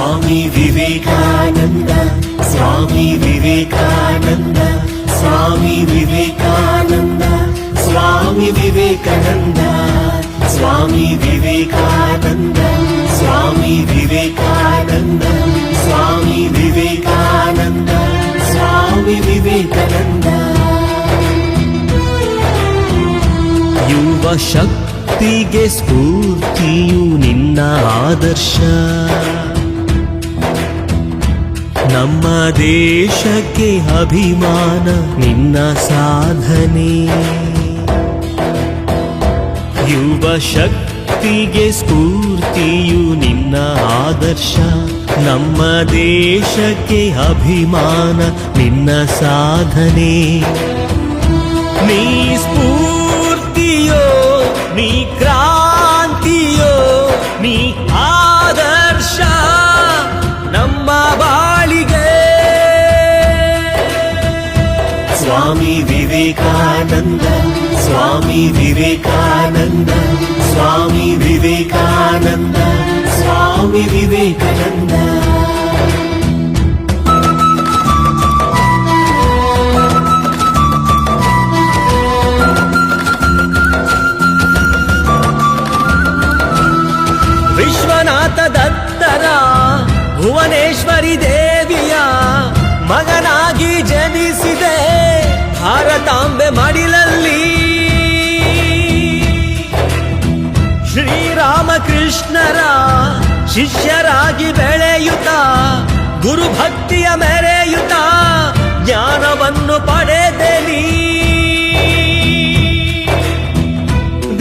ಸ್ವಾಮಿ ವಿವೇಕಾನಂದ ಸ್ವಾಮಿ ವಿವೇಕಾನಂದ ಸ್ವಾಮಿ ವಿವೇಕಾನಂದ ಸ್ವಾಮಿ ವಿವೇಕಾನಂದ ಸ್ವಾಮಿ ವಿವೇಕಾನಂದ ಸ್ವಾಮಿ ವಿವೇಕಾನಂದ ಸ್ವಾಮಿ ವಿವೇಕಾನಂದ ಸ್ವಾಮಿ ವಿವೇಕಾನಂದ. ಯುವ ಶಕ್ತಿಗೆ ಸ್ಫೂರ್ತಿಯು ನಿನ್ನ ಆದರ್ಶ, ನಮ್ಮ ದೇಶಕ್ಕೆ ಅಭಿಮಾನ ನಿನ್ನ ಸಾಧನೆ. ಯುವ ಶಕ್ತಿಗೆ ಸ್ಫೂರ್ತಿಯು ನಿನ್ನ ಆದರ್ಶ, ನಮ್ಮ ದೇಶಕ್ಕೆ ಅಭಿಮಾನ ನಿನ್ನ ಸಾಧನೆ. ನೀ ಸ್ಫೂರ್ತಿಯೋ, ನೀ ಕ್ರಾಂತಿಯೋ, ನೀ ಆದರ್ಶ ನಮ್ಮ ಬಾಳಿಗೆ. ಸ್ವಾಮಿ ವಿವೇಕಾನಂದ ಸ್ವಾಮಿ ವಿವೇಕಾನಂದ ಸ್ವಾಮಿ ವಿವೇಕಾನಂದ ಸ್ವಾಮಿ ವಿವೇಕಾನಂದ. ವಿಶ್ವನಾಥ ದತ್ತರ ಭುವನೇಶ್ವರಿ ದೇವಿಯ ಮಗನಾಗಿ ಜನಿಸಿದೆ ಭಾರತಾಂಬೆ ಮಡಿಲಲ್ಲಿ. ಶ್ರೀರಾಮಕೃಷ್ಣರ ಶಿಷ್ಯರಾಗಿ ಬೆಳೆಯುತ್ತ ಗುರುಭಕ್ತಿಯ ಮೆರೆಯುತ್ತ ಜ್ಞಾನವನ್ನು ಪಡೆದೆ ನೀ.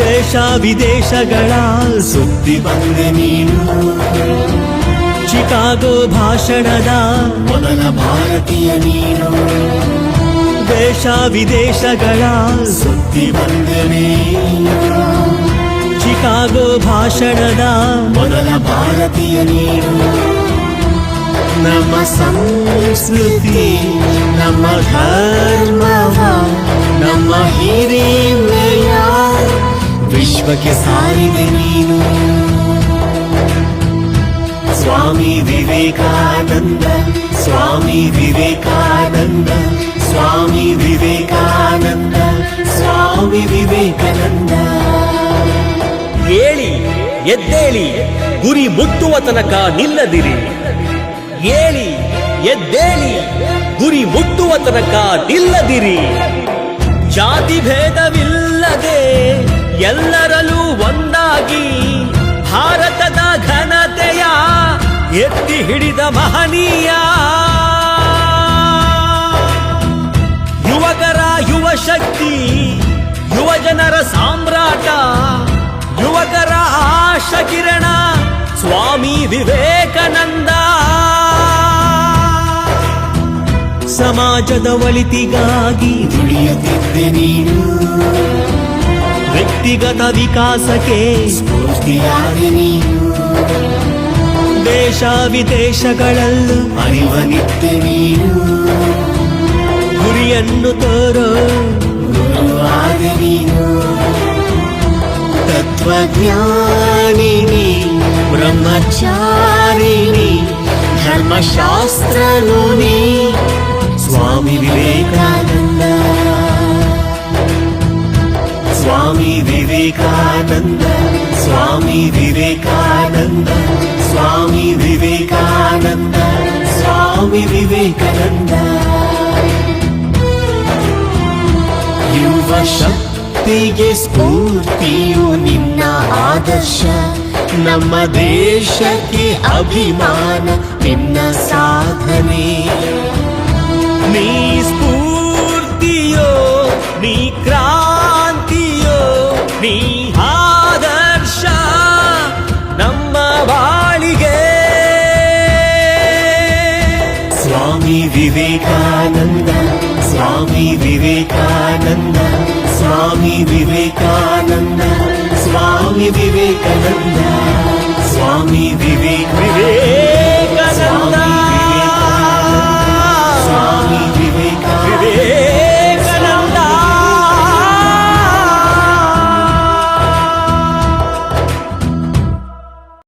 ದೇಶ ವಿದೇಶಗಳ ಸುದ್ದಿ ಬಂದೆ ನೀನು, ಚಿಕಾಗೋ ಭಾಷಣದ ಮೊದಲ ಭಾರತೀಯ ನೀನು. ದೇಶ ವಿದೇಶಗಳ ಸುದ್ದಿ ಬಂದೆ ನೀನು, ಚಿಕಾಗೋ ಭಾಷಣದ ಮೊದಲ ಭಾರತೀಯ ನೀನು. ನಮ್ಮ ಸಂಸ್ಕೃತಿ ನಮ್ಮ ಧರ್ಮವ ನಮ್ಮ ಹಿರಿಮೆಯ ವಿಶ್ವಕ್ಕೆ ಸಾರಿದೆ ನೀನು. ಸ್ವಾಮಿ ವಿವೇಕಾನಂದ ಸ್ವಾಮಿ ವಿವೇಕಾನಂದ ಸ್ವಾಮಿ ವಿವೇಕಾನಂದ ಸ್ವಾಮಿ ವಿವೇಕಾನಂದ. ಏಳಿ ಎದ್ದೇಳಿ ಗುರಿ ಮುಟ್ಟುವ ತನಕ ನಿಲ್ಲದಿರಿ. ಏಳಿ ಎದ್ದೇಳಿ ಗುರಿ ಮುಟ್ಟುವ ತನಕ ನಿಲ್ಲದಿರಿ. ಜಾತಿ ಭೇದವಿಲ್ಲದೆ ಎಲ್ಲರಲ್ಲೂ ಒಂದಾಗಿ ಭಾರತದ ಘನತೆಯ ಎತ್ತಿ ಹಿಡಿದ ಮಹನೀಯ. ಯುವಕರ ಯುವ ಶಕ್ತಿ, ಯುವ ಜನರ ಸಾಮ್ರಾಟ, ಯುವಕರ ಆಶಾ ಕಿರಣ ಸ್ವಾಮಿ ವಿವೇಕಾನಂದ. ಸಮಾಜದ ಒಳಿತಿಗಾಗಿ ದುಡಿಯುತ್ತಿದ್ದೆ ನೀನು, ವ್ಯಕ್ತಿಗತ ವಿಕಾಸಕ್ಕೆ ಸ್ಫೂರ್ತಿಯಾದೆ ನೀನು. ದೇಶ ವಿದೇಶಗಳಲ್ಲೂ ಅರಿವನಿದ್ದೆ ನೀನು, ಗುರಿಯನ್ನು ತೋರೋ ಗುರುವಾದೆ ನೀನು. ತತ್ವಜ್ಞಾನಿನಿ ಬ್ರಹ್ಮಚಾರಿಣಿ ಧರ್ಮಶಾಸ್ತ್ರನು ನೀ ಸ್ವಾಮಿ ವಿವೇಕಾನಂದ. ಸ್ವಾಮಿ ವಿವೇಕಾನಂದ ಸ್ವಾಮಿ ವಿವೇಕಾನಂದ ಸ್ವಾಮಿ ವಿವೇಕಾನಂದ ಸ್ವಾಮಿ ವಿವೇಕಾನಂದ. ಯುವ ಶಕ್ತಿಗೆ ಸ್ಫೂರ್ತಿಯು ನಿನ್ನ ಆದರ್ಶ, ನಮ್ಮ ದೇಶಕ್ಕೆ ಅಭಿಮಾನ ನಿನ್ನ ಸಾಧನೆ. ನೀ ಸ್ಫೂರ್ತಿಯೋ, ನೀ ಕ್ರಾಂತಿಯೋ, ನೀ ಆದರ್ಶ ನಮ್ಮ ಬಾಳಿಗೆ. ಸ್ವಾಮಿ ವಿವೇಕಾನಂದ ಸ್ವಾಮಿ ವಿವೇಕಾನಂದ ಸ್ವಾಮಿ ವಿವೇಕಾನಂದ ಸ್ವಾಮಿ ವಿವೇಕಾನಂದ ಸ್ವಾಮಿ ವಿವೇಕಾನಂದ.